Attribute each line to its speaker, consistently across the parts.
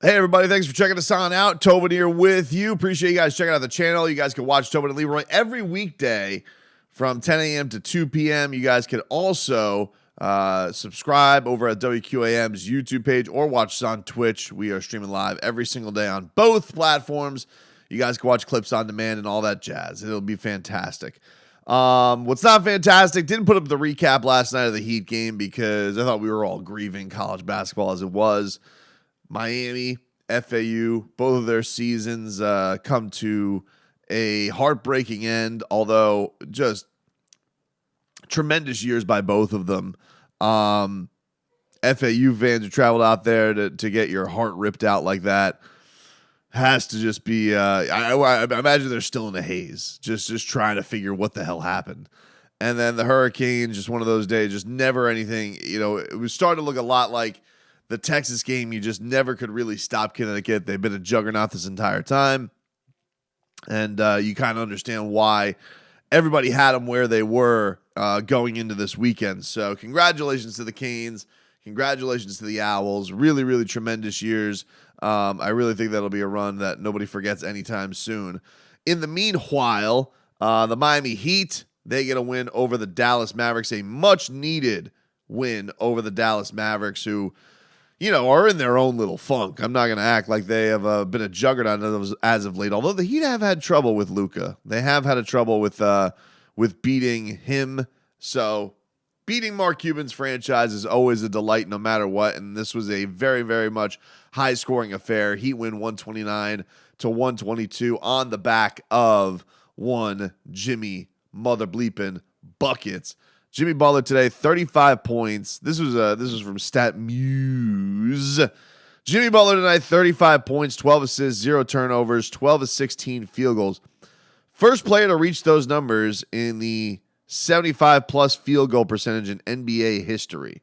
Speaker 1: Hey, everybody. Thanks for checking us on out. Tobin here with you. Appreciate you guys checking out the channel. You guys can watch Tobin and Leroy every weekday from 10 a.m. to 2 p.m. You guys can also subscribe over at WQAM's YouTube page or watch us on Twitch. We are streaming live every single day on both platforms. You guys can watch clips on demand and all that jazz. It'll be fantastic. What's not fantastic, didn't put up the recap last night of the Heat game because I thought we were all grieving college basketball as it was. Miami, FAU, both of their seasons come to a heartbreaking end, although just tremendous years by both of them. FAU fans who traveled out there to get your heart ripped out like that has to just be, I imagine they're still in a haze, just trying to figure what the hell happened. And then the Hurricanes, just one of those days, just never anything, it was starting to look a lot like the Texas game. You just never could really stop Connecticut. They've been a juggernaut this entire time. And you kind of understand why everybody had them where they were going into this weekend. So congratulations to the Canes. Congratulations to the Owls. Really, really tremendous years. I really think that'll be a run that nobody forgets anytime soon. In the meanwhile, the Miami Heat, they get a win over the Dallas Mavericks, a much-needed win over the Dallas Mavericks, who are in their own little funk. I'm not going to act like they have been a juggernaut as of late, although the Heat have had trouble with Luka. They have had a trouble with beating him. So beating Mark Cuban's franchise is always a delight no matter what, and this was a very, very much high-scoring affair. Heat win 129-122 on the back of one Jimmy mother bleeping buckets. Jimmy Butler today, 35 points. This was from Stat Muse. Jimmy Butler tonight, 35 points, 12 assists, 0 turnovers, 12 of 16 field goals. First player to reach those numbers in the 75-plus field goal percentage in NBA history.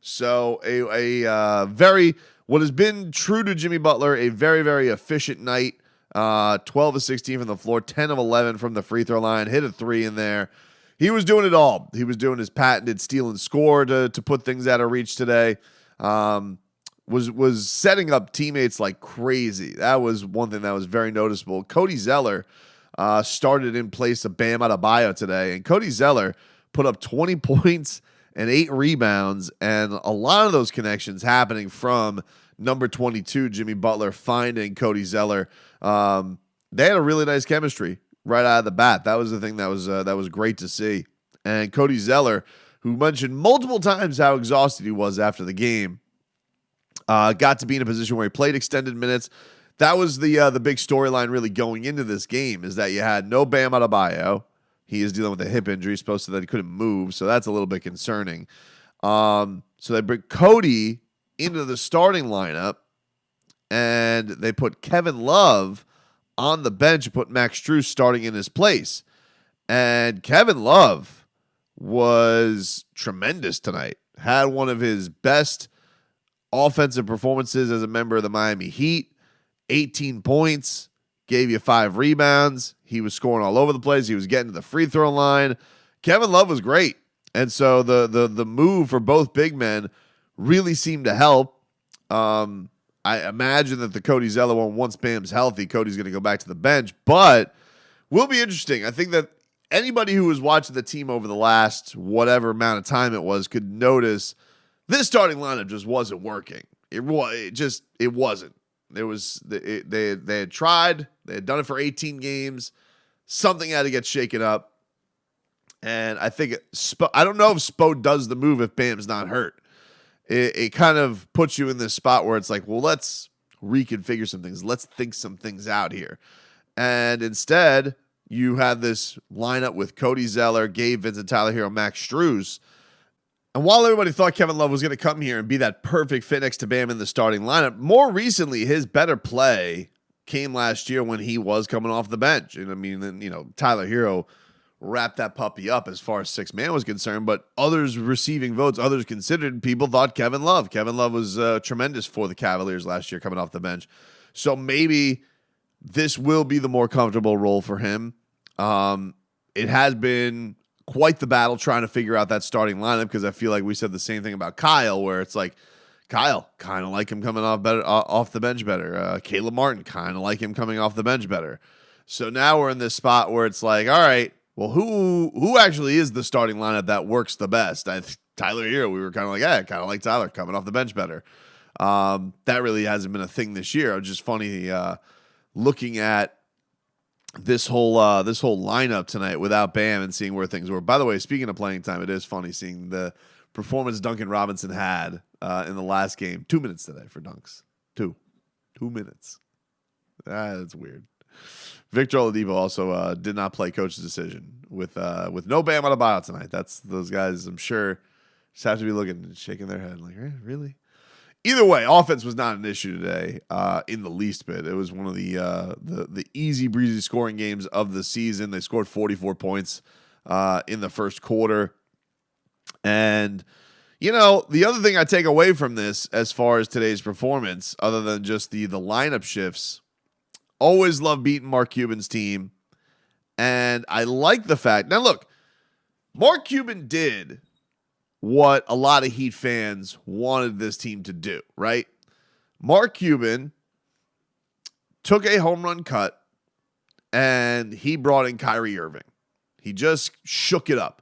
Speaker 1: So a very, what has been true to Jimmy Butler, a very, very efficient night. 12 of 16 from the floor, 10 of 11 from the free throw line, hit a 3 in there. He was doing it all. He was doing his patented steal and score to put things out of reach today. Was setting up teammates like crazy. That was one thing that was very noticeable. Cody Zeller started in place of Bam Adebayo today, and Cody Zeller put up 20 points and 8 rebounds, and a lot of those connections happening from number 22, Jimmy Butler, finding Cody Zeller. They had a really nice chemistry right out of the bat. That was the thing that was great to see. And Cody Zeller, who mentioned multiple times how exhausted he was after the game, got to be in a position where he played extended minutes. That was the big storyline really going into this game, is that you had no Bam Adebayo. He is dealing with a hip injury, supposed to that he couldn't move, so that's a little bit concerning. So they bring Cody into the starting lineup, and they put Kevin Love on the bench and put Max Strus starting in his place. And Kevin Love was tremendous tonight. Had one of his best offensive performances as a member of the Miami Heat. 18 points, gave you 5 rebounds. He was scoring all over the place. He was getting to the free throw line. Kevin Love was great. And so the move for both big men really seemed to help. I imagine that the Cody Zeller one, once Bam's healthy, Cody's going to go back to the bench, but will be interesting. I think that anybody who was watching the team over the last whatever amount of time it was could notice this starting lineup just wasn't working. It wasn't. They had tried. They had done it for 18 games. Something had to get shaken up, and I think I don't know if Spo does the move if Bam's not hurt. It kind of puts you in this spot where it's like, well, let's reconfigure some things. Let's think some things out here. And instead, you have this lineup with Cody Zeller, Gabe Vincent, Tyler Hero, Max Strus. And while everybody thought Kevin Love was going to come here and be that perfect fit next to Bam in the starting lineup, more recently, his better play came last year when he was coming off the bench. And I mean, Tyler Hero wrap that puppy up as far as sixth man was concerned, but others receiving votes, others considered, people thought Kevin Love. Kevin Love was tremendous for the Cavaliers last year coming off the bench. So maybe this will be the more comfortable role for him. It has been quite the battle trying to figure out that starting lineup because I feel like we said the same thing about Kyle, where it's like Kyle, kind of like him coming off the bench better. Caleb Martin, kind of like him coming off the bench better. So now we're in this spot where it's like, all right, well, who actually is the starting lineup that works the best? Tyler Hero, we were kind of like, kind of like Tyler coming off the bench better. That really hasn't been a thing this year. It was just funny looking at this whole lineup tonight without Bam and seeing where things were. By the way, speaking of playing time, it is funny seeing the performance Duncan Robinson had in the last game. 2 minutes today for dunks. 2 minutes. That's weird. Victor Oladipo also did not play coach's decision with no Bam Adebayo tonight. That's those guys, I'm sure, just have to be looking and shaking their head like, really? Either way, offense was not an issue today in the least bit. It was one of the easy breezy scoring games of the season. They scored 44 points in the first quarter. And, the other thing I take away from this as far as today's performance, other than just the lineup shifts, always love beating Mark Cuban's team. And I like the fact. Now, look, Mark Cuban did what a lot of Heat fans wanted this team to do, right? Mark Cuban took a home run cut and he brought in Kyrie Irving. He just shook it up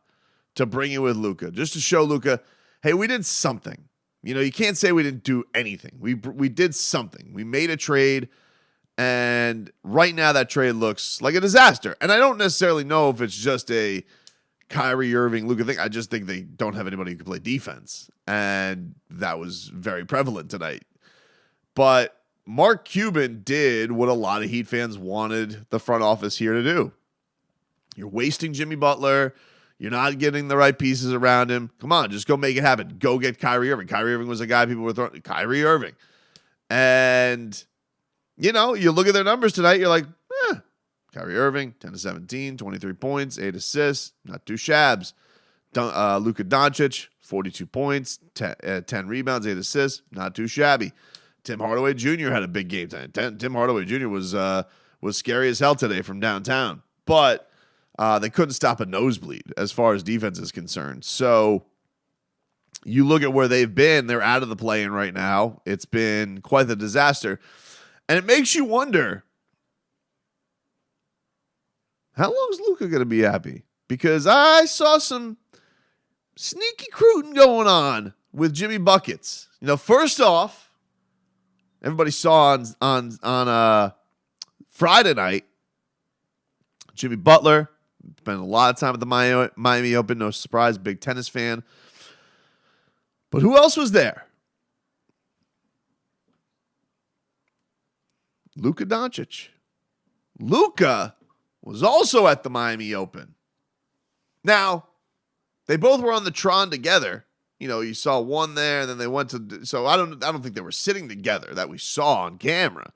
Speaker 1: to bring it with Luka, just to show Luka, hey, we did something. You can't say we didn't do anything. We did something. We made a trade, and right now that trade looks like a disaster. And I don't necessarily know if it's just a Kyrie Irving, Luka thing. I just think they don't have anybody who can play defense, and that was very prevalent tonight. But Mark Cuban did what a lot of Heat fans wanted the front office here to do. You're wasting Jimmy Butler. You're not getting the right pieces around him. Come on, just go make it happen. Go get Kyrie Irving. Kyrie Irving was a guy people were throwing. Kyrie Irving. And, you look at their numbers tonight, you're like, Kyrie Irving, 10 to 17, 23 points, 8 assists, not too shabs. Luka Dončić, 42 points, 10 rebounds, 8 assists, not too shabby. Tim Hardaway Jr. had a big game tonight. Tim Hardaway Jr. was scary as hell today from downtown. But they couldn't stop a nosebleed as far as defense is concerned. So you look at where they've been, they're out of the play-in right now. It's been quite the disaster. And it makes you wonder, how long is Luka going to be happy? Because I saw some sneaky recruiting going on with Jimmy Buckets. First off, everybody saw on Friday night, Jimmy Butler spent a lot of time at the Miami Open. No surprise, big tennis fan. But who else was there? Luka Dončić. Luka was also at the Miami Open. Now, they both were on the Tron together. You saw one there, and then they went to. So I don't think they were sitting together that we saw on camera.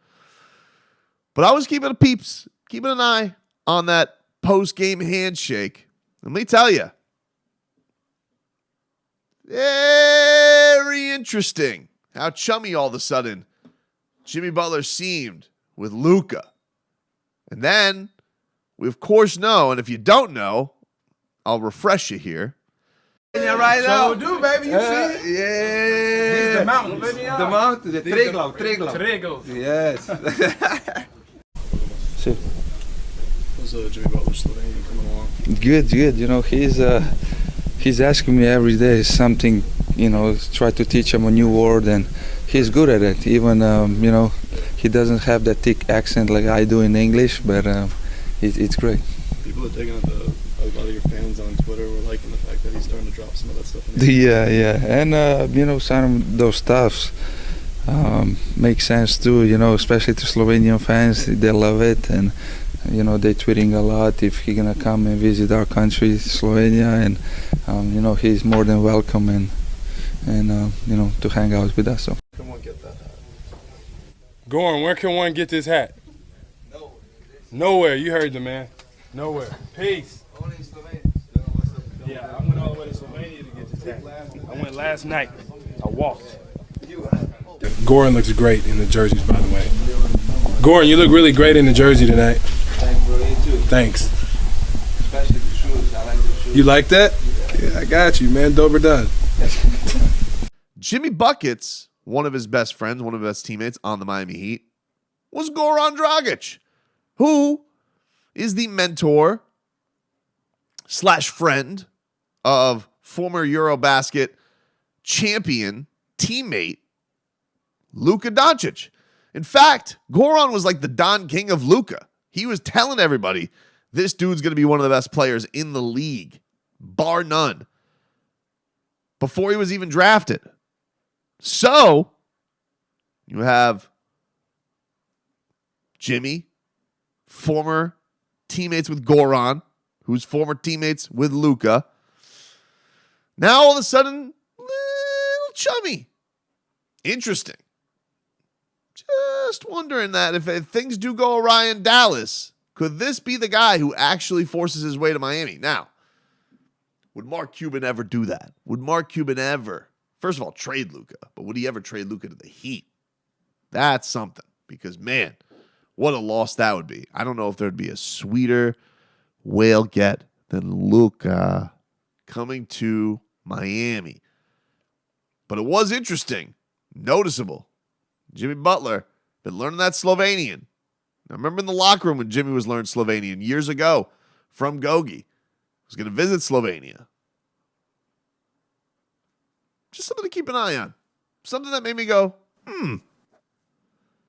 Speaker 1: But I was keeping an eye on that post-game handshake. Let me tell you, very interesting how chummy all of a sudden Jimmy Butler seemed with Luka. And then we, of course, know, and if you don't know, I'll refresh you here.
Speaker 2: Yeah, right now.
Speaker 3: So do, baby. You see it?
Speaker 2: Yeah.
Speaker 3: These the mountains.
Speaker 2: The mountain, the Treglau. Yes.
Speaker 4: See.
Speaker 3: How's Jimmy Butler Slovenia coming along?
Speaker 4: Good. He's asking me every day something, try to teach him a new word, and he's good at it. Even, he doesn't have that thick accent like I do in English, but it's great.
Speaker 3: People are digging at a lot of your fans on Twitter were liking the fact that he's starting to drop some of that stuff.
Speaker 4: Yeah. And, some of those stuffs make sense too, especially to Slovenian fans. They love it, and, they're tweeting a lot if he's going to come and visit our country, Slovenia, and, he's more than welcome and to hang out with us. So.
Speaker 3: Can one get that hat?
Speaker 5: Goran, where can one get this hat? Nowhere. You heard the man. Nowhere. Peace.
Speaker 2: Only in Slovenia.
Speaker 5: Yeah, I went all the way to Slovenia to get this hat. I went last night. I walked. Goran looks great in the jerseys, by the way. Goran, you look really great in the jersey tonight.
Speaker 4: Thanks, bro. You too.
Speaker 5: Thanks.
Speaker 4: Especially the shoes. I like the shoes.
Speaker 5: You like that? Yeah, I got you, man. Dover done.
Speaker 1: Jimmy Buckets one of his best friends, one of his best teammates on the Miami Heat was Goran Dragic, who is the mentor / friend of former Eurobasket champion teammate Luka Dončić. In fact, Goran was like the Don King of Luka. He was telling everybody, this dude's going to be one of the best players in the league, bar none, before he was even drafted. So, you have Jimmy, former teammates with Goran, who's former teammates with Luka. Now, all of a sudden, little chummy. Interesting. Just wondering that if things do go awry in Dallas, could this be the guy who actually forces his way to Miami? Now, would Mark Cuban ever do that? Would Mark Cuban ever, first of all, trade Luka? But would he ever trade Luka to the Heat? That's something. Because, man, what a loss that would be. I don't know if there'd be a sweeter whale get than Luka coming to Miami. But it was interesting, noticeable. Jimmy Butler been learning that Slovenian. I remember in the locker room when Jimmy was learning Slovenian years ago from Gogi. Was going to visit Slovenia. Just something to keep an eye on. Something that made me go,